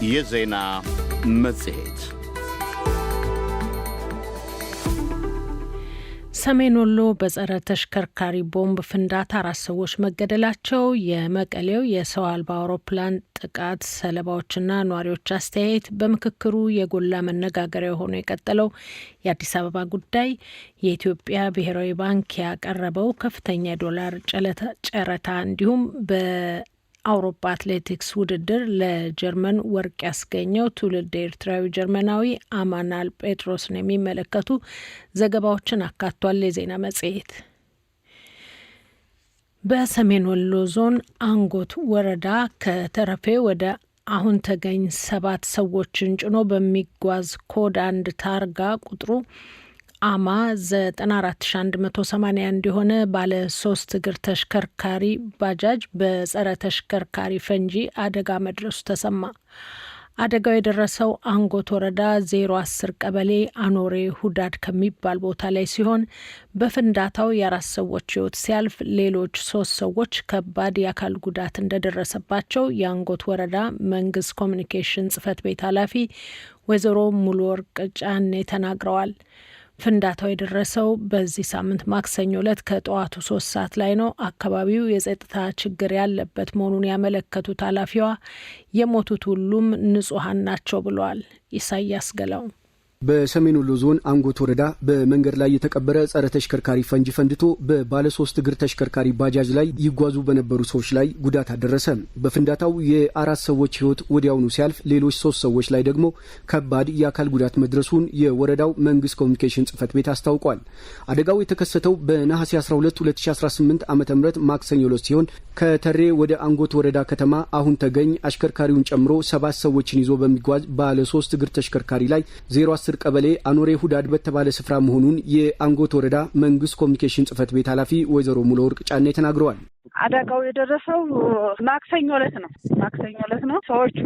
የዜና መጽሔት ሰሜን ወሎ በጸረ ተሽከርካሪ ቦምብ ፍንዳታ 4 ሰዎች መገደላቸው፣ የመቀሌው የሰው አልባ አውሮፕላን ጥቃት ሰለባዎችና ነዋሪዎች አስተያየት፣ በምክክሩ የጎላ መነጋገሪያ ሆኖ የቀጠለው የአዲስ አበባ ጉዳይ፣ የኢትዮጵያ ብሔራዊ ባንክ ያቀረበው ከፍተኛ የዶላር ጨረታ እንዲሁም አውሮፓ አትሌቲክስ ውድድር ለጀርመን ወርቅ ያስገኘው ትውልድ ኤርትራዊ ጀርመናዊ አማናል ጴጥሮስን የሚመለከቱ ዘገባዎችን አካቷል። የዜና መጽሔት በሰሜን ወሎ ዞን አንጎት ወረዳ ከተረፌ ወደ አሁን ተገኝ 7 ሰዎችን ጭኖ በሚጓዝ ኮድ 1 ታርጋ ቁጥሩ አማ 94181 የሆነ ባለ 3 እግር ተሽከርካሪ ባጃጅ በጸረ ተሽከርካሪ ፈንጂ አደጋ መድረሱ ተሰማ። አደጋው የደረሰው አንጎት ወረዳ 010 ቀበሌ አኖሬ ሁዳድ ከሚባል ቦታ ላይ ሲሆን በፍንዳታው የ4 ሰዎች ሕይወት ሲያልፍ ሌሎች 3 ሰዎች ከባድ የአካል ጉዳት እንደደረሰባቸው የአንጎት ወረዳ መንግስት ኮሚኒኬሽን ጽሕፈት ቤት ኃላፊ ወይዘሮ ሙሉ ወርቅ ጫኔ ተናግረዋል። ፍንዳታው የደረሰው በዚህ ሳምንት ማክሰኞ ዕለት ከጠዋቱ 3 ሰዓት ላይ ነው። አካባቢው የጸጥታ ችግር ያለበት መሆኑን ያመለከቱት ኃላፊዋ የሞቱት ሁሉም ንጹሐን ናቸው ብለዋል። ኢሳያስ ገላው በሰሜን ወሎ ዞን አንጎት ወረዳ በመንገድ ላይ የተቀበረ ጸረ ተሽከርካሪ ፈንጂ ፈንድቶ በባለ 3 እግር ተሽከርካሪ ባጃጅ ላይ ይጓዙ በነበሩ ሰዎች ላይ ጉዳት አደረሰ። በፍንዳታው የ4 ሰዎች ሕይወት ወዲያውኑ ሲያልፍ ሌሎች 3 ሰዎች ላይ ደግሞ ከባድ የአካል ጉዳት መድረሱን የወረዳው መንግስት ኮሚኒኬሽን ጽሕፈት ቤት አስታውቋል። አደጋው የተከሰተው በነሐሴ 12 2018 ዓ.ም ማክሰኞ ዕለት ሲሆን ከተሬ ወደ አንጎት ወረዳ ከተማ አሁን ተገኝ አሽከርካሪውን ጨምሮ 7 ሰዎችን ይዞ በሚጓዝ ባለ 3 እግር ተሽከርካሪ ላይ 010 ቀበሌ አኖሬ ሁዳድ በተባለ ስፍራ መሆኑን የአንጎት ወረዳ መንግስት ኮሚኒኬሽን ጽሕፈት ቤት ኃላፊ ወይዘሮ ሙሉ ወርቅ ጫኔ ተናግረዋል። አደጋው የደረሰው ማክሰኞ ዕለት ነው። ሰዎቹ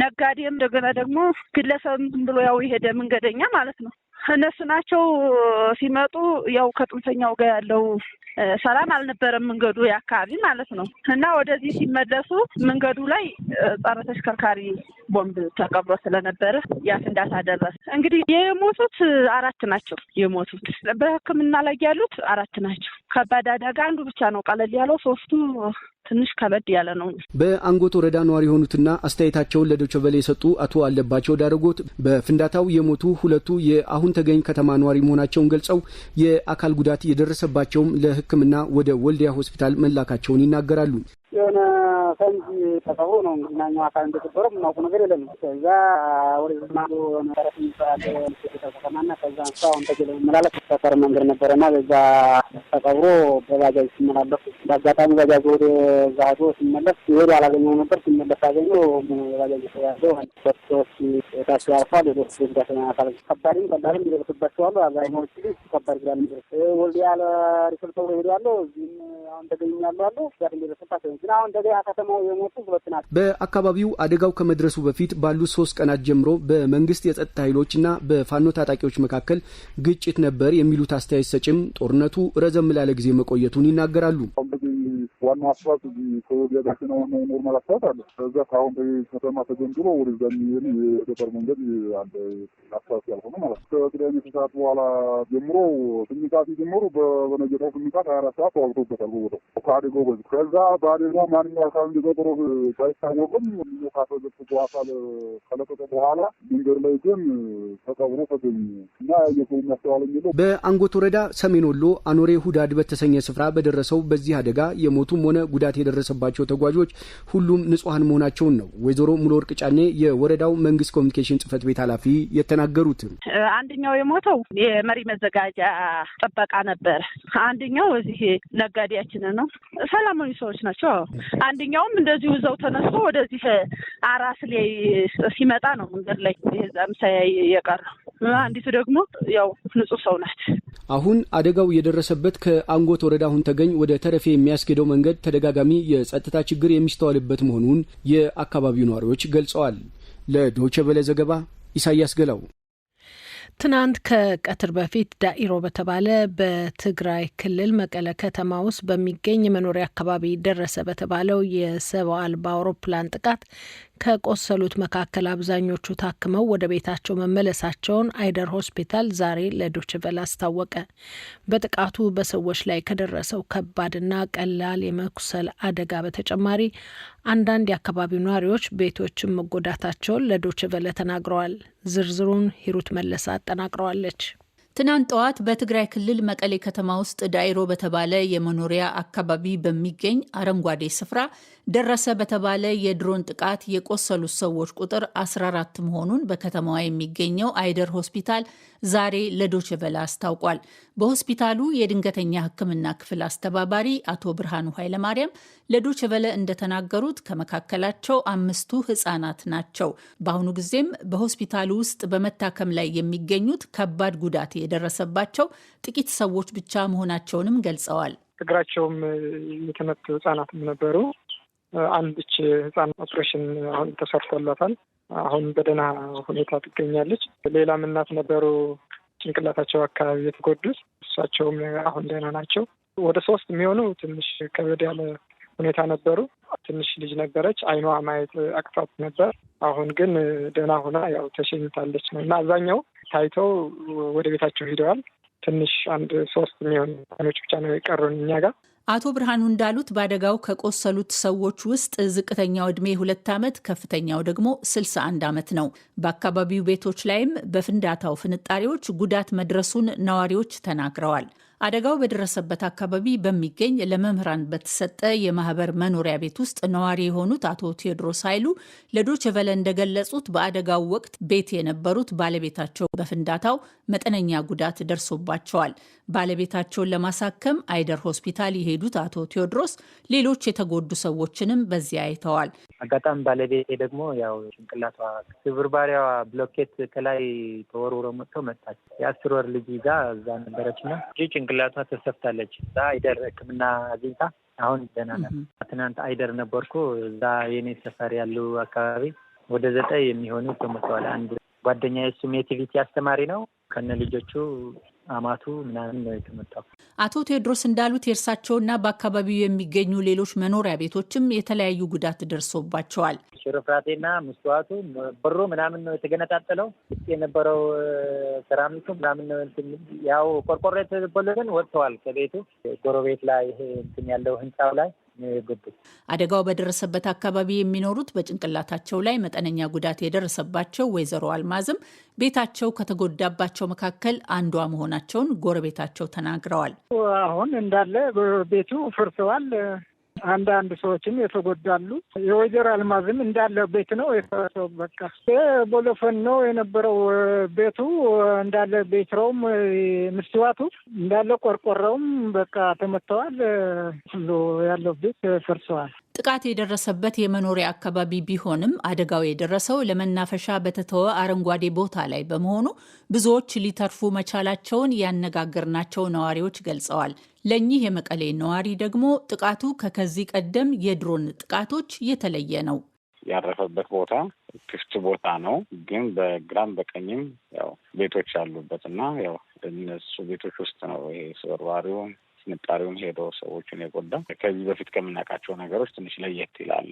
ነጋዴም እንደገና ደግሞ ግለሰብ ብሎ ያው የሄደ መንገደኛ ማለት ነው። እነሱ ናቸው። ሲመጡ ያው ከጥንፈኛው ጋር ያለው ሰላም አልነበረም መንገዱ የአካባቢ ማለት ነው። እና ወደዚህ ሲመለሱ መንገዱ ላይ ጸረ ተሽከርካሪ ቦምብ ተቀብሮ ስለነበረ ያ ፍንዳታ ደረሰ። እንግዲህ የሞቱት 4 ናቸው። በሕክምና ላይ ያሉት 4 ናቸው። ከባድ አደጋ አንዱ ብቻ ነው ቀለል ያለው፣ 3ቱ ትንሽ ከበድ ያለ ነው። በአንጎት ወረዳ ነዋሪ የሆኑትና አስተያየታቸውን ለዶይቼ ቬለ የሰጡ አቶ አለባቸው ዳረጎት በፍንዳታው የሞቱ 2 የአሁን ተገኝ ከተማ ነዋሪ መሆናቸውን ገልጸው የአካል ጉዳት የደረሰባቸውም ለሕክምና ወደ ወልዲያ ሆስፒታል መላካቸውን ይናገራሉ። የሆነ ፈንጂ ተቀብሮ ነው እንግዲህ እኛ አካል እንደተቀበረ ምናውቁ ነገር የለም። ከዛ ወደ ዝማዶ መሰረት ይባላል ተከማና ከዛ አሁን ተገለ መላለስ ተፈር መንገድ ነበርና በዛ ተቀብሮ በባጃጅ ሲመላለሱ በአጋጣሚ ባጃጅ ወደ ዛዶ ሲመለስ ይሄድ ያላገኘው ነበር። ሲመለስ አገኘው ባጃጅ ተያዘው ወጥቶች ታች ያርፋል። ወደ ዝጋተና አካል ከባድም ቀላልም ይደርስባቸዋል። አብዛኛዎቹ ከባድ ይላል። ወልዲያ ለሪሰርች ተብሎ ሄዷል። እዚህም አሁን ተገኛለሁ አለ ጋር እንደተሰጣቸው ግን አሁን ደጋ ከተማው የሞቱ 2 ናቸው። በአካባቢው አደጋው ከመድረሱ በፊት ባሉት 3 ቀናት ጀምሮ በመንግስት የጸጥታ ኃይሎችና በፋኖ ታጣቂዎች መካከል ግጭት ነበር የሚሉት አስተያየት ሰጭም ጦርነቱ ረዘም ላለ ጊዜ መቆየቱን ይናገራሉ። ዋናው አስፋልት ከወዲያ ነው ኖርማል አስፋልት አለ። ከዛ ካሁን ከተማ ተጀምሮ ወደዛ የሚሄድ የገጠር መንገድ አለ አስፋልት ያልሆነ ማለት ነው። ከቅዳሜ ከሰዓት በኋላ ጀምሮ ትንቃት ጀምሮ በነገታው ትንቃት 24 ሰዓት ተዋግቶበታል በቦታው ከአደጋው በዚህ ከዛ በአደጋው ማንኛው አካል እንደገጠሮ ሳይታወቅም ካፈገጡ በኋላ ከለቀቀ በኋላ መንገድ ላይ ግን ተቀብሮ ተገኘ እና የሰው የሚያስተዋል የሚለው በአንጎት ወረዳ ሰሜን ወሎ አኖሬ ሁዳድ በተሰኘ ስፍራ በደረሰው በዚህ አደጋ የሞቱም ሆነ ጉዳት የደረሰባቸው ተጓዦች ሁሉም ንጹሐን መሆናቸውን ነው ወይዘሮ ሙሉ ወርቅ ጫኔ የወረዳው መንግስት ኮሚኒኬሽን ጽሕፈት ቤት ኃላፊ የተናገሩት። አንደኛው የሞተው የመሪ መዘጋጃ ጥበቃ ነበር። አንደኛው እዚህ ነጋዴያችን ነው። ሰላማዊ ሰዎች ናቸው። አንደኛውም እንደዚሁ እዛው ተነስቶ ወደዚህ አራስ ላይ ሲመጣ ነው መንገድ ላይ የዛም ሳያይ የቀረው። አንዲቱ ደግሞ ያው ንጹህ ሰው ናት። አሁን አደጋው የደረሰበት ከአንጎት ወረዳ አሁን ተገኝ ወደ ተረፌ የሚያስኬደው መንገድ ተደጋጋሚ የጸጥታ ችግር የሚስተዋልበት መሆኑን የአካባቢው ነዋሪዎች ገልጸዋል። ለዶይቼ ቬለ ዘገባ ኢሳያስ ገላው። ትናንት ከቀትር በፊት ዳኢሮ በተባለ በትግራይ ክልል መቀለ ከተማ ውስጥ በሚገኝ የመኖሪያ አካባቢ ደረሰ በተባለው የሰው አልባ አውሮፕላን ጥቃት ከቆሰሉት መካከል አብዛኞቹ ታክመው ወደ ቤታቸው መመለሳቸውን አይደር ሆስፒታል ዛሬ ለዶይቼ ቬለ አስታወቀ። በጥቃቱ በሰዎች ላይ ከደረሰው ከባድና ቀላል የመቁሰል አደጋ በተጨማሪ አንዳንድ የአካባቢው ነዋሪዎች ቤቶችን መጎዳታቸውን ለዶይቼ ቬለ ተናግረዋል። ዝርዝሩን ሂሩት መለሰ አጠናቅረዋለች። ትናንት ጠዋት በትግራይ ክልል መቀሌ ከተማ ውስጥ ዳይሮ በተባለ የመኖሪያ አካባቢ በሚገኝ አረንጓዴ ስፍራ ደረሰ በተባለ የድሮን ጥቃት የቆሰሉት ሰዎች ቁጥር 14 መሆኑን በከተማዋ የሚገኘው አይደር ሆስፒታል ዛሬ ለዶይቼ ቬለ አስታውቋል። በሆስፒታሉ የድንገተኛ ሕክምና ክፍል አስተባባሪ አቶ ብርሃኑ ኃይለማርያም ለዶይቼ ቬለ እንደተናገሩት ከመካከላቸው 5ቱ ህጻናት ናቸው። በአሁኑ ጊዜም በሆስፒታሉ ውስጥ በመታከም ላይ የሚገኙት ከባድ ጉዳት የደረሰባቸው ጥቂት ሰዎች ብቻ መሆናቸውንም ገልጸዋል። እግራቸውም የተመቱ ህጻናትም ነበሩ። አንድች ህጻን ኦፕሬሽን አሁን ተሰርቶላታል። አሁን በደህና ሁኔታ ትገኛለች። ሌላም እናት ነበሩ ጭንቅላታቸው አካባቢ የተጎዱት፣ እሳቸውም አሁን ደህና ናቸው። ወደ 3 የሚሆኑ ትንሽ ከበድ ያለ ሁኔታ ነበሩ። ትንሽ ልጅ ነበረች፣ አይኗ ማየት አቅቷት ነበር። አሁን ግን ደህና ሆና ያው ተሸኝታለች ነው እና አብዛኛው ታይተው ወደ ቤታቸው ሂደዋል። ትንሽ 3 የሚሆኑ ህጻኖች ብቻ ነው የቀሩን እኛ ጋር። አቶ ብርሃኑ እንዳሉት በአደጋው ከቆሰሉት ሰዎች ውስጥ ዝቅተኛው ዕድሜ 2 ዓመት፣ ከፍተኛው ደግሞ 61 ዓመት ነው። በአካባቢው ቤቶች ላይም በፍንዳታው ፍንጣሪዎች ጉዳት መድረሱን ነዋሪዎች ተናግረዋል። አደጋው በደረሰበት አካባቢ በሚገኝ ለመምህራን በተሰጠ የማህበር መኖሪያ ቤት ውስጥ ነዋሪ የሆኑት አቶ ቴዎድሮስ ኃይሉ ለዶይቼ ቬለ እንደገለጹት በአደጋው ወቅት ቤት የነበሩት ባለቤታቸው በፍንዳታው መጠነኛ ጉዳት ደርሶባቸዋል። ባለቤታቸውን ለማሳከም አይደር ሆስፒታል የሄዱት አቶ ቴዎድሮስ ሌሎች የተጎዱ ሰዎችንም በዚያ አይተዋል። አጋጣሚ ባለቤቴ ደግሞ ያው ጭንቅላቷ ስብርባሪያዋ ብሎኬት ከላይ ተወርውሮ መጥቶ መጣች። የ10 ወር ልጅ ይዛ እዛ ነበረችና ጭንቅላቷ ተሰፍታለች። እዛ አይደር ሕክምና አግኝታ አሁን ደህና ናት። ትናንት አይደር ነበርኩ። እዛ የኔ ሰፈር ያሉ አካባቢ ወደ 9 የሚሆኑ ተሞተዋል። አንድ ጓደኛዬ እሱም የቲቪቲ አስተማሪ ነው። ከነ ልጆቹ አማቱ ምናምን ነው የተመታው። አቶ ቴዎድሮስ እንዳሉት የእርሳቸውና በአካባቢው የሚገኙ ሌሎች መኖሪያ ቤቶችም የተለያዩ ጉዳት ደርሶባቸዋል። ሽርፍራቴና መስተዋቱ በሩ ምናምን ነው የተገነጣጠለው። የነበረው ሴራሚኩ ምናምን ነው ያው ቆርቆሮ የተበሉትን ወጥተዋል ከቤቱ። ጎረቤት ላይ ይሄ ያለው ህንጻው ላይ አደጋው በደረሰበት አካባቢ የሚኖሩት በጭንቅላታቸው ላይ መጠነኛ ጉዳት የደረሰባቸው ወይዘሮ አልማዝም ቤታቸው ከተጎዳባቸው መካከል አንዷ መሆናቸውን ጎረቤታቸው ተናግረዋል። አሁን እንዳለ ቤቱ ፈርሰዋል። አንዳንድ ሰዎችም የተጎዳሉ። የወይዘሮ አልማዝም እንዳለ ቤት ነው የፈረሰው። በቃ ቦሎፈን ነው የነበረው ቤቱ እንዳለ። ቤትሮም ምስትዋቱ እንዳለ ቆርቆረውም በቃ ተመተዋል። ሁሉ ያለው ቤት ፈርሰዋል። ጥቃት የደረሰበት የመኖሪያ አካባቢ ቢሆንም አደጋው የደረሰው ለመናፈሻ በተተወ አረንጓዴ ቦታ ላይ በመሆኑ ብዙዎች ሊተርፉ መቻላቸውን ያነጋገርናቸው ነዋሪዎች ገልጸዋል። ለእኚህ የመቀሌ ነዋሪ ደግሞ ጥቃቱ ከዚህ ቀደም የድሮን ጥቃቶች የተለየ ነው። ያረፈበት ቦታ ክፍት ቦታ ነው፣ ግን በግራም በቀኝም ያው ቤቶች ያሉበት እና ያው እነሱ ቤቶች ውስጥ ነው ይሄ ስብርባሪውን ፍንጣሪውን ሄዶ ሰዎችን የጎዳ። ከዚህ በፊት ከምናውቃቸው ነገሮች ትንሽ ለየት ይላል።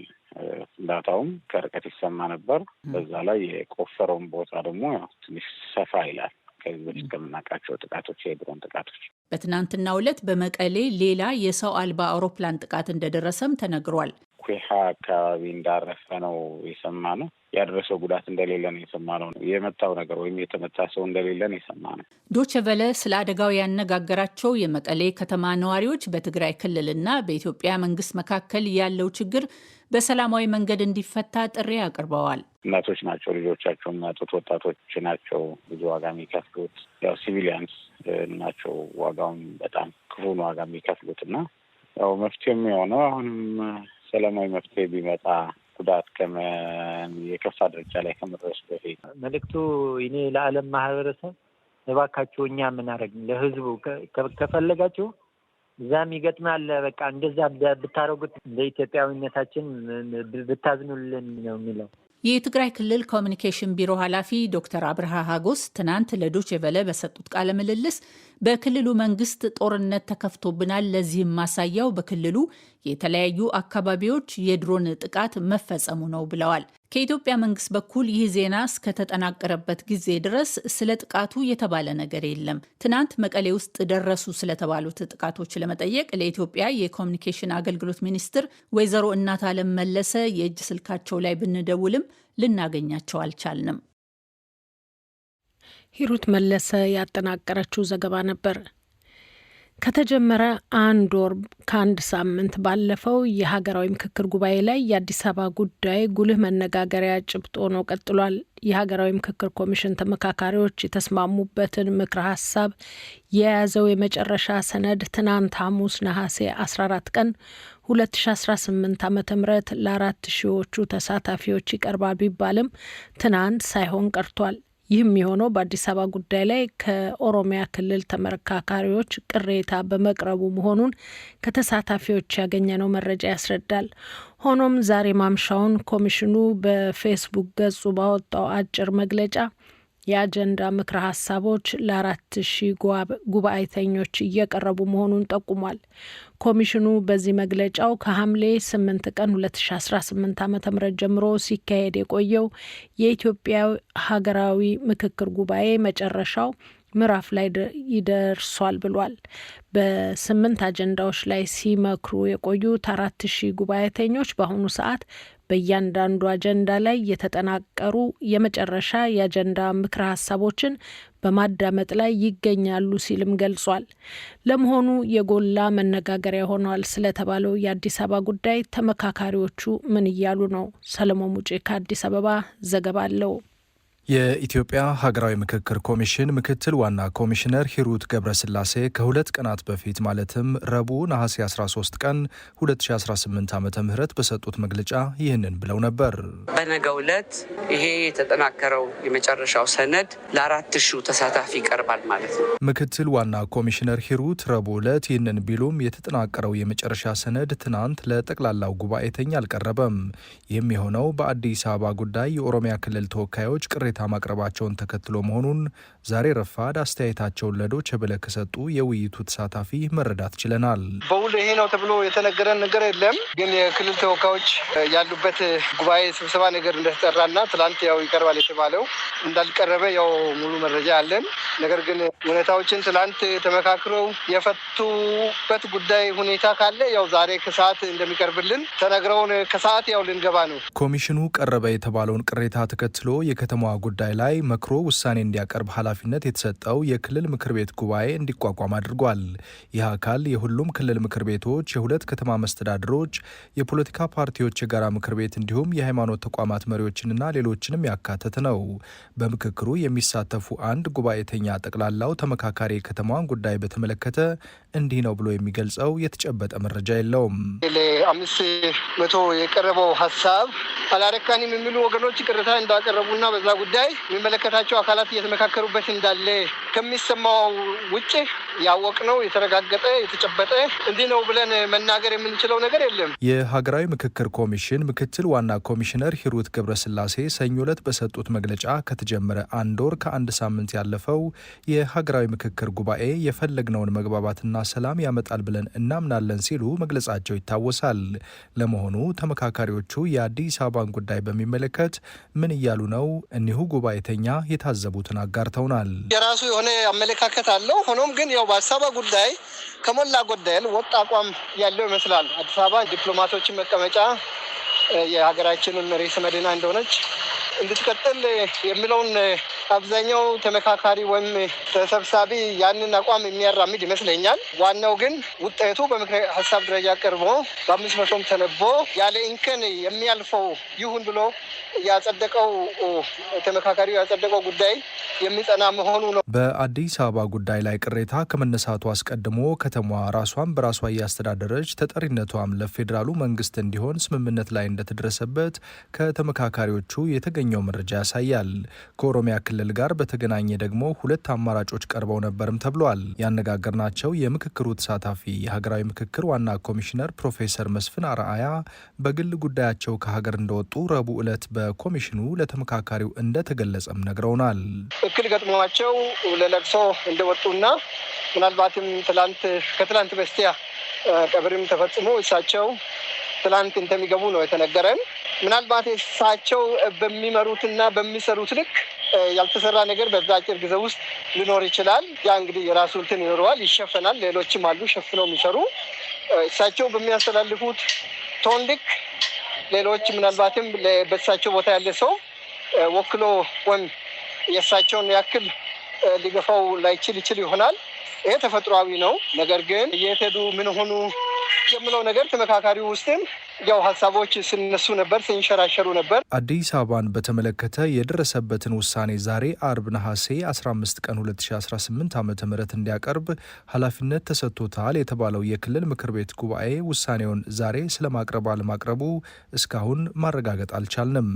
ፍንዳታውም ከርቀት ይሰማ ነበር። በዛ ላይ የቆፈረውን ቦታ ደግሞ ያው ትንሽ ሰፋ ይላል ከዚህ በፊት ከምናውቃቸው ጥቃቶች፣ የድሮን ጥቃቶች። በትናንትናው ዕለት በመቀሌ ሌላ የሰው አልባ አውሮፕላን ጥቃት እንደደረሰም ተነግሯል። ኩሃ አካባቢ እንዳረፈ ነው የሰማነው። ያደረሰው ጉዳት እንደሌለ ነው የሰማነው። የመታው ነገር ወይም የተመታ ሰው እንደሌለ ነው የሰማነው። ዶይቼ ቬለ ስለ አደጋው ያነጋገራቸው የመቀሌ ከተማ ነዋሪዎች በትግራይ ክልልና በኢትዮጵያ መንግስት መካከል ያለው ችግር በሰላማዊ መንገድ እንዲፈታ ጥሪ አቅርበዋል። እናቶች ናቸው ልጆቻቸው የሚያጡት፣ ወጣቶች ናቸው ብዙ ዋጋ የሚከፍሉት። ያው ሲቪሊያንስ ናቸው ዋጋውን በጣም ክፉን ዋጋ የሚከፍሉት እና ያው መፍትሄ የሚሆነው አሁንም ሰላማዊ መፍትሄ ቢመጣ ጉዳት የከፋ ደረጃ ላይ ከመድረሱ በፊት መልእክቱ እኔ ለዓለም ማህበረሰብ እባካችሁ እኛ የምናደርግ ለህዝቡ ከፈለጋችሁ እዛም ይገጥማል። በቃ እንደዛ ብታረጉት ለኢትዮጵያዊነታችን ብታዝኑልን ነው የሚለው። የትግራይ ክልል ኮሚኒኬሽን ቢሮ ኃላፊ ዶክተር አብርሃ ሀጎስ ትናንት ለዶይቼ ቬለ በሰጡት ቃለ ምልልስ በክልሉ መንግስት ጦርነት ተከፍቶብናል፣ ለዚህም ማሳያው በክልሉ የተለያዩ አካባቢዎች የድሮን ጥቃት መፈጸሙ ነው ብለዋል። ከኢትዮጵያ መንግስት በኩል ይህ ዜና እስከተጠናቀረበት ጊዜ ድረስ ስለ ጥቃቱ የተባለ ነገር የለም። ትናንት መቀሌ ውስጥ ደረሱ ስለተባሉት ጥቃቶች ለመጠየቅ ለኢትዮጵያ የኮሚኒኬሽን አገልግሎት ሚኒስትር ወይዘሮ እናታለም መለሰ የእጅ ስልካቸው ላይ ብንደውልም ልናገኛቸው አልቻልንም። ሂሩት መለሰ ያጠናቀረችው ዘገባ ነበር። ከተጀመረ 1 ወር ከ1 ሳምንት ባለፈው የሀገራዊ ምክክር ጉባኤ ላይ የአዲስ አበባ ጉዳይ ጉልህ መነጋገሪያ ጭብጥ ሆኖ ቀጥሏል። የሀገራዊ ምክክር ኮሚሽን ተመካካሪዎች የተስማሙበትን ምክረ ሀሳብ የያዘው የመጨረሻ ሰነድ ትናንት ሐሙስ ነሐሴ 14 ቀን 2018 ዓ.ም ለ4 ሺዎቹ ተሳታፊዎች ይቀርባል ቢባልም ትናንት ሳይሆን ቀርቷል። ይህም የሆነው በአዲስ አበባ ጉዳይ ላይ ከኦሮሚያ ክልል ተመካካሪዎች ቅሬታ በመቅረቡ መሆኑን ከተሳታፊዎች ያገኘነው መረጃ ያስረዳል። ሆኖም ዛሬ ማምሻውን ኮሚሽኑ በፌስቡክ ገጹ ባወጣው አጭር መግለጫ የአጀንዳ ምክረ ሀሳቦች ለ4,000 ጉባኤተኞች እየቀረቡ መሆኑን ጠቁሟል። ኮሚሽኑ በዚህ መግለጫው ከሐምሌ 8 ቀን 2018 ዓ.ም ጀምሮ ሲካሄድ የቆየው የኢትዮጵያ ሀገራዊ ምክክር ጉባኤ መጨረሻው ምዕራፍ ላይ ይደርሷል ብሏል። በ8 አጀንዳዎች ላይ ሲመክሩ የቆዩት 4,000 ጉባኤተኞች በአሁኑ ሰዓት በእያንዳንዱ አጀንዳ ላይ የተጠናቀሩ የመጨረሻ የአጀንዳ ምክረ ሀሳቦችን በማዳመጥ ላይ ይገኛሉ ሲልም ገልጿል። ለመሆኑ የጎላ መነጋገሪያ ሆኗል ስለተባለው የአዲስ አበባ ጉዳይ ተመካካሪዎቹ ምን እያሉ ነው? ሰለሞን ሙጬ ከአዲስ አበባ ዘገባ አለው። የኢትዮጵያ ሀገራዊ ምክክር ኮሚሽን ምክትል ዋና ኮሚሽነር ሂሩት ገብረስላሴ ከ2 ቀናት በፊት ማለትም ረቡዕ ነሐሴ 13 ቀን 2018 ዓ.ም በሰጡት መግለጫ ይህንን ብለው ነበር። በነገው ዕለት ይሄ የተጠናከረው የመጨረሻው ሰነድ ለ4,000 ተሳታፊ ይቀርባል ማለት ነው። ምክትል ዋና ኮሚሽነር ሂሩት ረቡዕ ዕለት ይህንን ቢሉም የተጠናቀረው የመጨረሻ ሰነድ ትናንት ለጠቅላላው ጉባኤተኛ አልቀረበም። ይህም የሆነው በአዲስ አበባ ጉዳይ የኦሮሚያ ክልል ተወካዮች ቅሬታ ማቅረባቸውን ተከትሎ መሆኑን ዛሬ ረፋድ አስተያየታቸውን ለዶይቼ ቬለ ከሰጡ የውይይቱ ተሳታፊ መረዳት ችለናል። በውል ይሄ ነው ተብሎ የተነገረን ነገር የለም። ግን የክልል ተወካዮች ያሉበት ጉባኤ ስብሰባ ነገር እንደተጠራና ትላንት ያው ይቀርባል የተባለው እንዳልቀረበ ያው ሙሉ መረጃ አለን። ነገር ግን ሁኔታዎችን ትላንት ተመካክረው የፈቱበት ጉዳይ ሁኔታ ካለ ያው ዛሬ ከሰዓት እንደሚቀርብልን ተነግረውን ከሰዓት ያው ልንገባ ነው። ኮሚሽኑ ቀረበ የተባለውን ቅሬታ ተከትሎ የከተማዋ ጉዳይ ላይ መክሮ ውሳኔ እንዲያቀርብ ኃላፊነት የተሰጠው የክልል ምክር ቤት ጉባኤ እንዲቋቋም አድርጓል። ይህ አካል የሁሉም ክልል ምክር ቤቶች፣ የ2 ከተማ መስተዳድሮች፣ የፖለቲካ ፓርቲዎች የጋራ ምክር ቤት እንዲሁም የሃይማኖት ተቋማት መሪዎችንና ሌሎችንም ያካተተ ነው። በምክክሩ የሚሳተፉ አንድ ጉባኤተኛ ጠቅላላው ተመካካሪ የከተማዋን ጉዳይ በተመለከተ እንዲህ ነው ብሎ የሚገልጸው የተጨበጠ መረጃ የለውም። ለ500 የቀረበው ሀሳብ አላረካንም የሚሉ ወገኖች ቅሬታ እንዳቀረቡና በዛ ጉዳይ የሚመለከታቸው አካላት እየተመካከሩበት እንዳለ ከሚሰማው ውጭ ያወቅነው የተረጋገጠ የተጨበጠ እንዲህ ነው ብለን መናገር የምንችለው ነገር የለም። የሀገራዊ ምክክር ኮሚሽን ምክትል ዋና ኮሚሽነር ሂሩት ገብረስላሴ ሰኞ ዕለት በሰጡት መግለጫ ከተጀመረ 1 ወር ከ1 ሳምንት ያለፈው የሀገራዊ ምክክር ጉባኤ የፈለግነውን መግባባትና ሰላም ያመጣል ብለን እናምናለን ሲሉ መግለጻቸው ይታወሳል። ለመሆኑ ተመካካሪዎቹ የአዲስ አበባን ጉዳይ በሚመለከት ምን እያሉ ነው? እኒሁ ጉባኤተኛ የታዘቡትን አጋርተውናል። የራሱ የሆነ አመለካከት አለው። ሆኖም ግን ያው በአዲስ አበባ ጉዳይ ከሞላ ጎደል ወጥ አቋም ያለው ይመስላል። አዲስ አበባ ዲፕሎማቶችን መቀመጫ የሀገራችንን ርዕሰ መዲና እንደሆነች እንድትቀጥል የሚለውን አብዛኛው ተመካካሪ ወይም ተሰብሳቢ ያንን አቋም የሚያራምድ ይመስለኛል። ዋናው ግን ውጤቱ በምክረ ሀሳብ ደረጃ ቀርቦ በ500ም ተነቦ ያለ እንከን የሚያልፈው ይሁን ብሎ ያጸደቀው ተመካካሪው ያጸደቀው ጉዳይ የሚጸና መሆኑ ነው። በአዲስ አበባ ጉዳይ ላይ ቅሬታ ከመነሳቱ አስቀድሞ ከተማዋ ራሷን በራሷ እያስተዳደረች ተጠሪነቷም ለፌዴራሉ መንግስት እንዲሆን ስምምነት ላይ እንደተደረሰበት ከተመካካሪዎቹ የተገኘው መረጃ ያሳያል። ከኦሮሚያ ክልል ጋር በተገናኘ ደግሞ 2 አማራጮች ቀርበው ነበርም ተብሏል። ያነጋገርናቸው የምክክሩ ተሳታፊ የሀገራዊ ምክክር ዋና ኮሚሽነር ፕሮፌሰር መስፍን አርአያ በግል ጉዳያቸው ከሀገር እንደወጡ ረቡዕ ዕለት በኮሚሽኑ ለተመካካሪው እንደተገለጸም ነግረውናል። እክል ገጥሟቸው ለለቅሶ እንደወጡና ምናልባትም ከትላንት በስቲያ ቀብርም ተፈጽሞ እሳቸው ትላንት እንደሚገቡ ነው የተነገረን። ምናልባት እሳቸው በሚመሩትና በሚሰሩት ልክ ያልተሰራ ነገር በዛ አጭር ጊዜ ውስጥ ሊኖር ይችላል። ያ እንግዲህ የራሱ እንትን ይኖረዋል፣ ይሸፈናል። ሌሎችም አሉ ሸፍነው የሚሰሩ እሳቸው በሚያስተላልፉት ቶን ልክ ሌሎች ምናልባትም በእሳቸው ቦታ ያለ ሰው ወክሎ ወይም የእሳቸውን ያክል ሊገፋው ላይችል ይችል ይሆናል። ይሄ ተፈጥሯዊ ነው። ነገር ግን እየሄዱ ምን ሆኑ የምለው ነገር ተመካካሪው ውስጥም ያው ሀሳቦች ሲነሱ ነበር፣ ሲንሸራሸሩ ነበር። አዲስ አበባን በተመለከተ የደረሰበትን ውሳኔ ዛሬ አርብ ነሐሴ 15 ቀን 2018 ዓ.ም እንዲያቀርብ ኃላፊነት ተሰጥቶታል የተባለው የክልል ምክር ቤት ጉባኤ ውሳኔውን ዛሬ ስለማቅረብ አለማቅረቡ እስካሁን ማረጋገጥ አልቻልንም።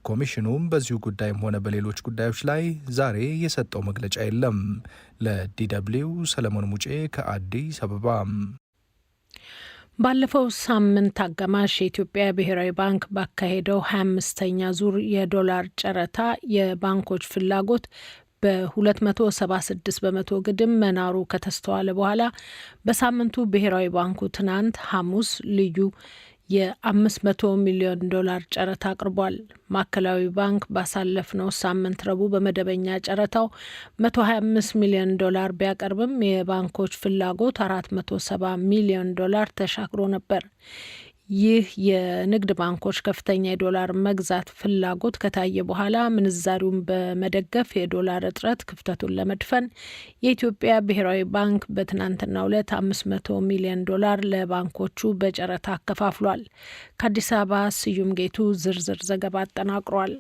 ኮሚሽኑም በዚሁ ጉዳይም ሆነ በሌሎች ጉዳዮች ላይ ዛሬ የሰጠው መግለጫ የለም። ለDW ሰለሞን ሙጬ ከአዲስ አበባ። ባለፈው ሳምንት አጋማሽ የኢትዮጵያ ብሔራዊ ባንክ ባካሄደው 25ኛ ዙር የዶላር ጨረታ የባንኮች ፍላጎት በ276 በመቶ ግድም መናሩ ከተስተዋለ በኋላ በሳምንቱ ብሔራዊ ባንኩ ትናንት ሐሙስ ልዩ የ500 ሚሊዮን ዶላር ጨረታ አቅርቧል። ማዕከላዊ ባንክ ባሳለፍነው ሳምንት ረቡዕ በመደበኛ ጨረታው 125 ሚሊዮን ዶላር ቢያቀርብም የባንኮች ፍላጎት 470 ሚሊዮን ዶላር ተሻግሮ ነበር። ይህ የንግድ ባንኮች ከፍተኛ የዶላር መግዛት ፍላጎት ከታየ በኋላ ምንዛሪውን በመደገፍ የዶላር እጥረት ክፍተቱን ለመድፈን የኢትዮጵያ ብሔራዊ ባንክ በትናንትናው ዕለት 500 ሚሊዮን ዶላር ለባንኮቹ በጨረታ አከፋፍሏል። ከአዲስ አበባ ስዩም ጌቱ ዝርዝር ዘገባ አጠናቅሯል።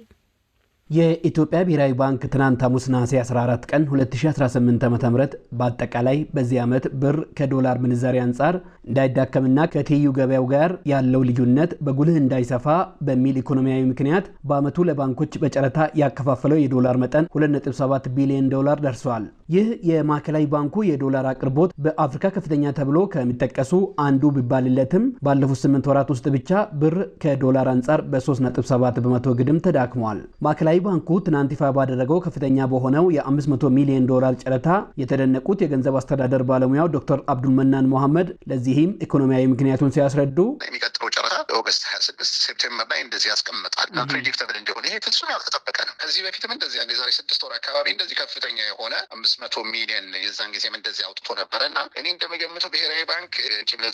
የኢትዮጵያ ብሔራዊ ባንክ ትናንት ሐሙስ ነሐሴ 14 ቀን 2018 ዓ.ም በአጠቃላይ በዚህ ዓመት ብር ከዶላር ምንዛሪ አንጻር እንዳይዳከምና ከትይዩ ገበያው ጋር ያለው ልዩነት በጉልህ እንዳይሰፋ በሚል ኢኮኖሚያዊ ምክንያት በዓመቱ ለባንኮች በጨረታ ያከፋፈለው የዶላር መጠን 2.7 ቢሊዮን ዶላር ደርሷል። ይህ የማዕከላዊ ባንኩ የዶላር አቅርቦት በአፍሪካ ከፍተኛ ተብሎ ከሚጠቀሱ አንዱ ቢባልለትም ባለፉት 8 ወራት ውስጥ ብቻ ብር ከዶላር አንጻር በ3.7 በመቶ ግድም ተዳክሟል። ማዕከላዊ ባንኩ ትናንት ይፋ ባደረገው ከፍተኛ በሆነው የ500 ሚሊዮን ዶላር ጨረታ የተደነቁት የገንዘብ አስተዳደር ባለሙያው ዶክተር አብዱል መናን መሐመድ ለዚህም ኢኮኖሚያዊ ምክንያቱን ሲያስረዱ የሚቀጥለው ጨረታ ኦገስት 26 ሴፕቴምበር ላይ እንደዚህ ያስቀምጣል እና ፕሬዲክተብል እንደሆነ ይሄ ፍጹም ያልተጠበቀ ነው። ከዚህ በፊትም እንደዚህ የዛሬ 6 ወር አካባቢ እንደዚህ ከፍተኛ የሆነ 500 ሚሊዮን የዛን ጊዜም እንደዚህ አውጥቶ ነበረ እና እኔ እንደምገምተው ብሔራዊ ባንክ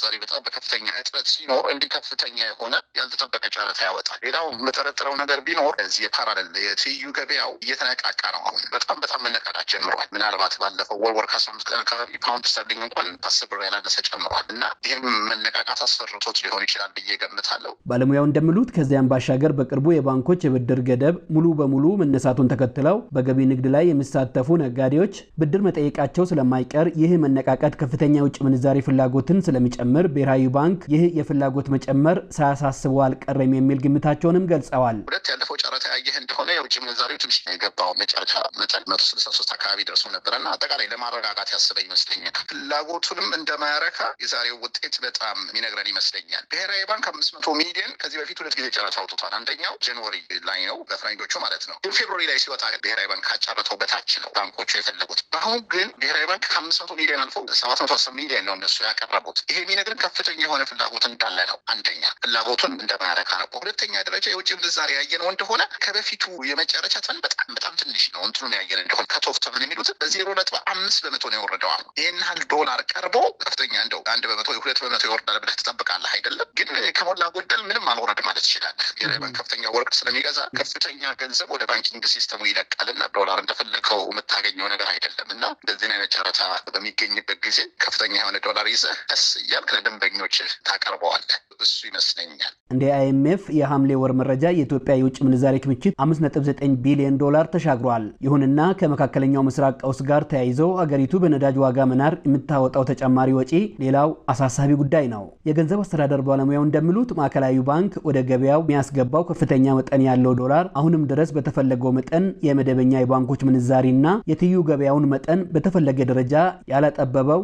ዛሬ በጣም በከፍተኛ እጥረት ሲኖር እንዲህ ከፍተኛ የሆነ ያልተጠበቀ ጨረታ ያወጣል። ሌላው የምጠረጥረው ነገር ቢኖር እዚህ የፓራሌል የትይዩ ገበያው እየተነቃቃ ነው። አሁን በጣም መነቃቃት ጀምሯል። ምናልባት ባለፈው ወር ከ15 ቀን አካባቢ ፓውንድ ስተርሊንግ እንኳን 10 ብር ያላነሰ ጨምሯል እና ይህም መነቃቃት አስፈርቶት ሊሆን ይችላል ብዬ ገምታለሁ። ባለሙያው እንደሚሉት ከዚያም ባሻገር በቅርቡ የባንኮች የብድር ገደብ ሙሉ በሙሉ መነሳቱን ተከትለው በገቢ ንግድ ላይ የሚሳተፉ ነጋዴዎች ብድር መጠየቃቸው ስለማይቀር ይህ መነቃቃት ከፍተኛ የውጭ ምንዛሪ ፍላጎትን ስለሚጨምር ብሔራዊ ባንክ ይህ የፍላጎት መጨመር ሳያሳስበው አልቀረም የሚል ግምታቸውንም ገልጸዋል። ሁለት ያለፈው ጨረታ ያየህ እንደሆነ የውጭ ምንዛሪው ትንሽ የገባው መጨረሻ መጠን 163 አካባቢ ደርሶ ነበረና አጠቃላይ ለማረጋጋት ያሰበ ይመስለኛል። ፍላጎቱንም እንደማያረካ የዛሬው ውጤት በጣም የሚነግረን ይመስለኛል። ብሔራዊ ባንክ 500 ሚሊዮን ከዚህ በፊት 2 ጊዜ ጨረታ አውጥቷል። አንደኛው ጃንዋሪ ላይ ነው በፈረንጆቹ ማለት ነው። ግን ፌብሩዋሪ ላይ ሲወጣ ብሔራዊ ባንክ ካጨረተው በታች ነው ባንኮቹ የፈለጉት። አሁን ግን ብሔራዊ ባንክ ከ500 ሚሊዮን አልፎ 710 ሚሊዮን ነው እነሱ ያቀረቡት። ይሄ የሚነግረን ከፍተኛ የሆነ ፍላጎት እንዳለ ነው። አንደኛ ፍላጎቱን እንደማያረካ ነው። በሁለተኛ ደረጃ የውጭ ምንዛሪ ያየነው እንደሆነ ከበፊቱ የመጨረሻ ተመን በጣም ትንሽ ነው። እንትኑን ያየን እንደሆነ ከቶፍ ተመን የሚሉት በ0.5 በመቶ ነው የወረደው። አሁን ይህን ያህል ዶላር ቀርቦ ከፍተኛ እንደው 1 በመቶ 2 በመቶ ይወርዳል ብለህ ትጠብቃለህ አይደለም። ግን ከሞላ ጎደል ምንም አልወረድ ማለት ይችላል። ብሔራዊ ባንክ ከፍተኛ ወርቅ ስለሚገዛ ከፍተኛ ገንዘብ ወደ ባንኪንግ ሲስተሙ ይለቃልና ዶላር እንደፈለከው የምታገኘው ነገር አይደለም እና እንደዚህ አይነት ጨረታ በሚገኝበት ጊዜ ከፍተኛ የሆነ ዶላር ይዘህ ቀስ እያልክ ለደንበኞች ታቀርበዋለህ። እሱ ይመስለኛል። እንደ IMF የሐምሌ ወር መረጃ የኢትዮጵያ የውጭ ምንዛሪ ክምችት 5.9 ቢሊዮን ዶላር ተሻግሯል። ይሁንና ከመካከለኛው ምስራቅ ቀውስ ጋር ተያይዞ አገሪቱ በነዳጅ ዋጋ መናር የምታወጣው ተጨማሪ ወጪ ሌላው አሳሳቢ ጉዳይ ነው። የገንዘብ አስተዳደር ባለሙያው እንደሚሉት ማዕከላዊ ባንክ ወደ ገበያው የሚያስገባው ከፍተኛ መጠን ያለው ዶላር አሁንም ድረስ በተፈለገው መጠን የመደበኛ የባንኮች ምንዛሪና የትይዩ ገበያውን መጠን በተፈለገ ደረጃ ያላጠበበው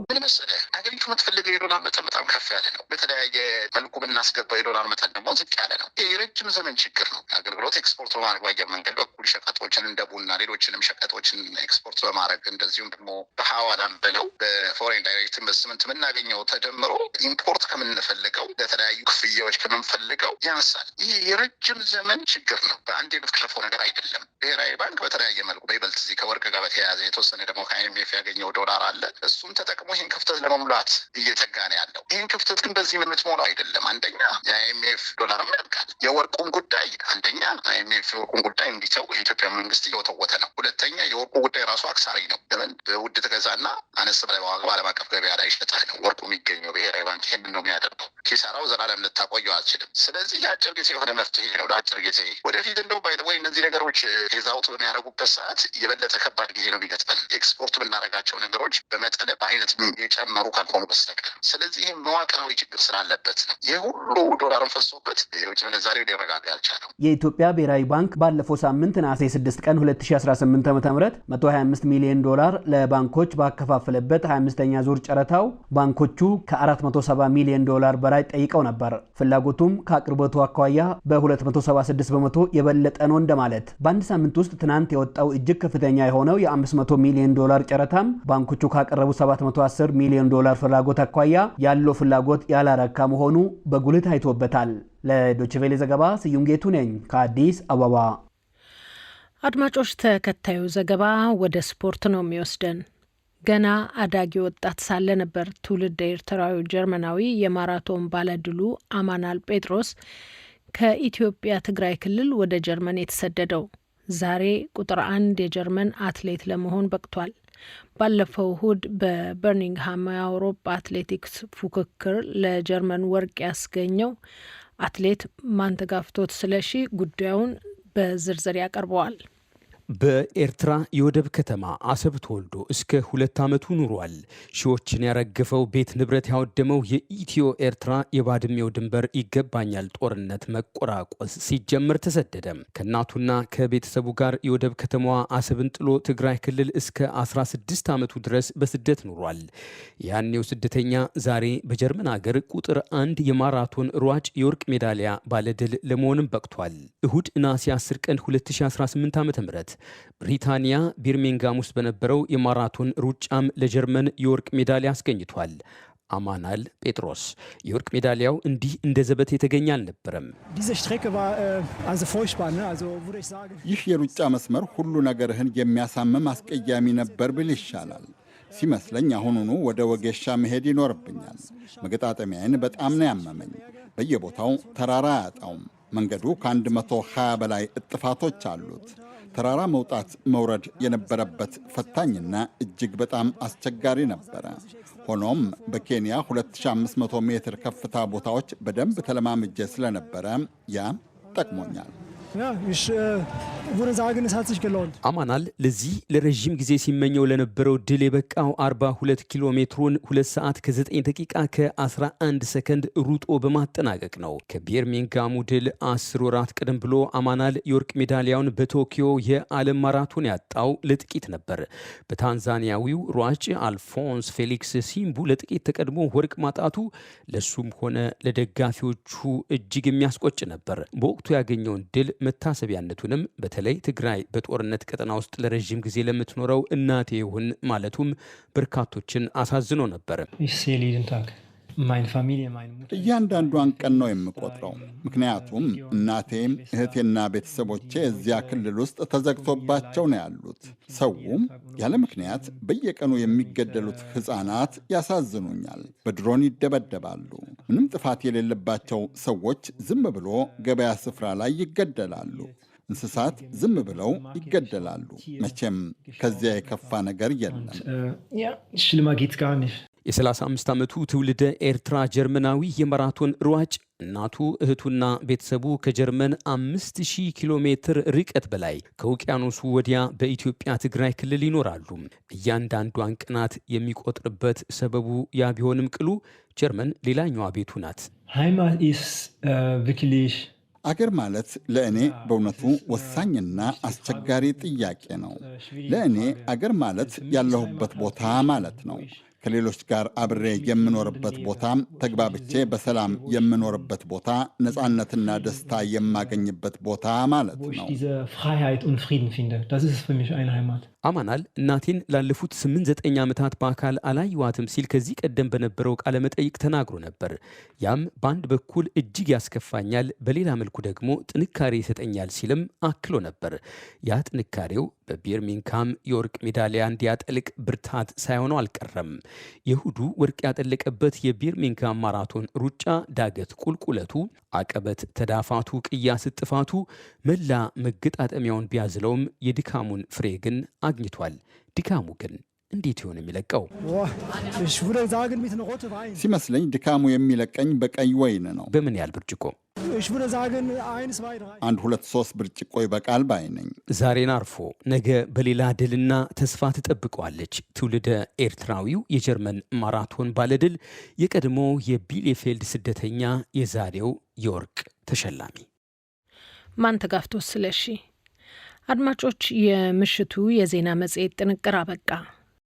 ሀገሪቱ የምትፈልገው የዶላር መጠን በጣም ከፍ ያለ ነው። በተለያየ መልኩ ብናስገባው የዶላር መጠን ደግሞ ዝቅ ያለ ነው። ይህ የረጅም ዘመን ችግር ነው። አገልግሎት ኤክስፖርት በማድረግ በአየር መንገድ በኩል ሸቀጦችን እንደ ቡና፣ ሌሎችንም ሸቀጦችን ኤክስፖርት በማድረግ እንደዚሁም ደግሞ በሐዋላም ብለው በፎሬን ዳይሬክት ኢንቨስትመንት የምናገኘው ተደምሮ ኢምፖርት ከምንፈልገው ለተለያዩ ክፍያዎች ከምንፈልገው ያንሳል። ይህ የረጅም ዘመን ችግር ነው። በአንድ የምትቀርፈው ነገር አይደለም። ብሔራዊ ባንክ በተለያየ መልኩ በይበልጥ እዚህ ከወርቅ ጋር በተያያዘ የተወሰነ ደግሞ ከአይኤምኤፍ ያገኘው ዶላር አለ። እሱን ተጠቅሞ ይህን ክፍተት ለመሙላት እየተጋ ነው ያለው። ይህን ክፍተት ግን በዚህ የምትሞላው አይደለም። አንደኛ የአይኤምኤፍ ዶላርም ያልቃል። የወርቁን ጉዳይ አንደኛ አይኤምኤፍ የወርቁን ጉዳይ እንዲተው የኢትዮጵያ መንግስት እየወተወተ ነው። ሁለተኛ የወርቁ ጉዳይ ራሱ አክሳሪ ነው። ለምን በውድ ትገዛና አነስ ባለ ዋጋ በዓለም አቀፍ ገበያ ላይ ይሸጣል ነው ወርቁ የሚገኘው። ብሔራዊ ባንክ ይህን ነው የሚያደርገው። ኪሳራው ዘላለም ልታቆየው አልችልም። ስለዚህ የአጭር ጊዜ የሆነ መፍትሄ ነው። ለአጭር ጊዜ ወደፊት እንደው ወይ እነዚህ ነገሮች ፌዛውት በሚያደርጉበት ሰዓት የበለጠ ከባድ ጊዜ ነው የሚገጥመን ኤክስፖርት ብናደርጋቸው ነገሮች በመጠነ በአይነት የጨመሩ ካልሆኑ በስተቀር። ስለዚህ ይህ መዋቅራዊ ችግር ስላለበት ነው ይህ ሁሉ ዶላርን ፈሶበት የውጭ ምንዛሬው ሊረጋጋ ያልቻለው። የኢትዮጵያ ብሔራዊ ባንክ ባለፈው ሳምንት ነሐሴ 6 ቀን 2018 ዓ.ም 125 ሚሊዮን ዶላር ለባንኮች ባከፋፈለበት 25ኛ ዙር ጨረታው ባንኮቹ ከ470 ሚሊዮን ዶላር በላይ ጠይቀው ነበር። ፍላጎቱም ከአቅርቦቱ አኳያ በ276 በመቶ የበለጠ ነው እንደማለት። በአንድ ሳምንት ውስጥ ትናንት የወጣው እጅግ ከፍተኛ የሆነው የ500 ሚሊዮን ዶላር ጨረታም ባንኮቹ ካቀረቡ 710 ሚሊዮን ዶላር ፍላጎት አኳያ ያለው ፍላጎት ያላረካ መሆኑ በጉልህ ታይቶበታል። ለዶይቼ ቬለ ዘገባ ስዩም ጌቱ ነኝ ከአዲስ አበባ። አድማጮች፣ ተከታዩ ዘገባ ወደ ስፖርት ነው የሚወስደን። ገና አዳጊ ወጣት ሳለ ነበር ትውልድ ኤርትራዊ ጀርመናዊ የማራቶን ባለድሉ አማናል ጴጥሮስ ከኢትዮጵያ ትግራይ ክልል ወደ ጀርመን የተሰደደው። ዛሬ ቁጥር 1 የጀርመን አትሌት ለመሆን በቅቷል። ባለፈው እሁድ በበርሚንግሃም የአውሮፓ አትሌቲክስ ፉክክር ለጀርመን ወርቅ ያስገኘው አትሌት ማንተጋፍቶት ስለሺ ጉዳዩን በዝርዝር ያቀርበዋል። በኤርትራ የወደብ ከተማ አሰብ ተወልዶ እስከ 2 ዓመቱ ኑሯል። ሺዎችን ያረገፈው ቤት ንብረት ያወደመው የኢትዮ ኤርትራ የባድሜው ድንበር ይገባኛል ጦርነት መቆራቆስ ሲጀምር ተሰደደም። ከእናቱና ከቤተሰቡ ጋር የወደብ ከተማዋ አሰብን ጥሎ ትግራይ ክልል እስከ 16 ዓመቱ ድረስ በስደት ኑሯል። ያኔው ስደተኛ ዛሬ በጀርመን ሀገር ቁጥር 1 የማራቶን ሯጭ የወርቅ ሜዳሊያ ባለድል ለመሆንም በቅቷል። እሁድ ነሐሴ 10 ቀን 2018 ዓ.ም ብሪታንያ ቢርሚንጋም ውስጥ በነበረው የማራቶን ሩጫም ለጀርመን የወርቅ ሜዳሊያ አስገኝቷል። አማናል ጴጥሮስ የወርቅ ሜዳሊያው እንዲህ እንደ ዘበት የተገኘ አልነበረም። ይህ የሩጫ መስመር ሁሉ ነገርህን የሚያሳምም አስቀያሚ ነበር ብል ይሻላል። ሲመስለኝ አሁኑኑ ወደ ወጌሻ መሄድ ይኖርብኛል። መገጣጠሚያዬን በጣም ነው ያመመኝ። በየቦታው ተራራ አያጣውም። መንገዱ ከ120 በላይ እጥፋቶች አሉት። ተራራ መውጣት መውረድ የነበረበት ፈታኝና እጅግ በጣም አስቸጋሪ ነበረ። ሆኖም በኬንያ 2500 ሜትር ከፍታ ቦታዎች በደንብ ተለማምጄ ስለነበረ ያ ጠቅሞኛል። አማናል ለዚህ ለረዥም ጊዜ ሲመኘው ለነበረው ድል የበቃው 42 ኪሎ ሜትሩን 2 ሰዓት ከ9 ደቂቃ ከ11 ሰከንድ ሩጦ በማጠናቀቅ ነው። ከቢርሚንጋሙ ድል 10 ወራት ቀደም ብሎ አማናል የወርቅ ሜዳሊያውን በቶኪዮ የዓለም ማራቶን ያጣው ለጥቂት ነበር። በታንዛኒያዊው ሯጭ አልፎንስ ፌሊክስ ሲምቡ ለጥቂት ተቀድሞ ወርቅ ማጣቱ ለሱም ሆነ ለደጋፊዎቹ እጅግ የሚያስቆጭ ነበር። በወቅቱ ያገኘውን ድል መታሰቢያነቱንም በተለይ ትግራይ በጦርነት ቀጠና ውስጥ ለረዥም ጊዜ ለምትኖረው እናቴ ይሁን ማለቱም በርካቶችን አሳዝኖ ነበር። እያንዳንዷን ቀን ነው የምቆጥረው። ምክንያቱም እናቴም እህቴና ቤተሰቦቼ እዚያ ክልል ውስጥ ተዘግቶባቸው ነው ያሉት። ሰውም ያለ ምክንያት በየቀኑ የሚገደሉት ሕፃናት ያሳዝኑኛል። በድሮን ይደበደባሉ። ምንም ጥፋት የሌለባቸው ሰዎች ዝም ብሎ ገበያ ስፍራ ላይ ይገደላሉ። እንስሳት ዝም ብለው ይገደላሉ። መቼም ከዚያ የከፋ ነገር የለም። የ35 ዓመቱ ትውልደ ኤርትራ ጀርመናዊ የማራቶን ሯጭ እናቱ እህቱና ቤተሰቡ ከጀርመን 5000 ኪሎ ሜትር ርቀት በላይ ከውቅያኖሱ ወዲያ በኢትዮጵያ ትግራይ ክልል ይኖራሉ። እያንዳንዷን ቀናት የሚቆጥርበት ሰበቡ ያ ቢሆንም ቅሉ ጀርመን ሌላኛዋ ቤቱ ናት። አገር ማለት ለእኔ በእውነቱ ወሳኝና አስቸጋሪ ጥያቄ ነው። ለእኔ አገር ማለት ያለሁበት ቦታ ማለት ነው። ከሌሎች ጋር አብሬ የምኖርበት ቦታ፣ ተግባብቼ በሰላም የምኖርበት ቦታ፣ ነፃነትና ደስታ የማገኝበት ቦታ ማለት ነው። አማናል እናቴን ላለፉት 8-9 ዓመታት በአካል አላየዋትም ሲል ከዚህ ቀደም በነበረው ቃለ መጠይቅ ተናግሮ ነበር። ያም በአንድ በኩል እጅግ ያስከፋኛል፣ በሌላ መልኩ ደግሞ ጥንካሬ ይሰጠኛል ሲልም አክሎ ነበር። ያ ጥንካሬው በቢርሚንግሃም የወርቅ ሜዳሊያ እንዲያጠልቅ ብርታት ሳይሆነው አልቀረም። የእሁዱ ወርቅ ያጠለቀበት የቢርሚንግሃም ማራቶን ሩጫ ዳገት ቁልቁለቱ፣ አቀበት ተዳፋቱ፣ ቅያስ ጥፋቱ መላ መገጣጠሚያውን ቢያዝለውም የድካሙን ፍሬ ግን አግኝቷል። ድካሙ ግን እንዴት ይሆን የሚለቀው? ሲመስለኝ ድካሙ የሚለቀኝ በቀይ ወይን ነው። በምን ያህል ብርጭቆ? 1-2-3 ብርጭቆ ይበቃል ባይ ነኝ። ዛሬን አርፎ ነገ በሌላ ድልና ተስፋ ትጠብቀዋለች። ትውልደ ኤርትራዊው የጀርመን ማራቶን ባለድል፣ የቀድሞ የቢሌፌልድ ስደተኛ፣ የዛሬው የወርቅ ተሸላሚ ማንተጋፍቶ ስለሺ። አድማጮች፣ የምሽቱ የዜና መጽሔት ጥንቅር አበቃ።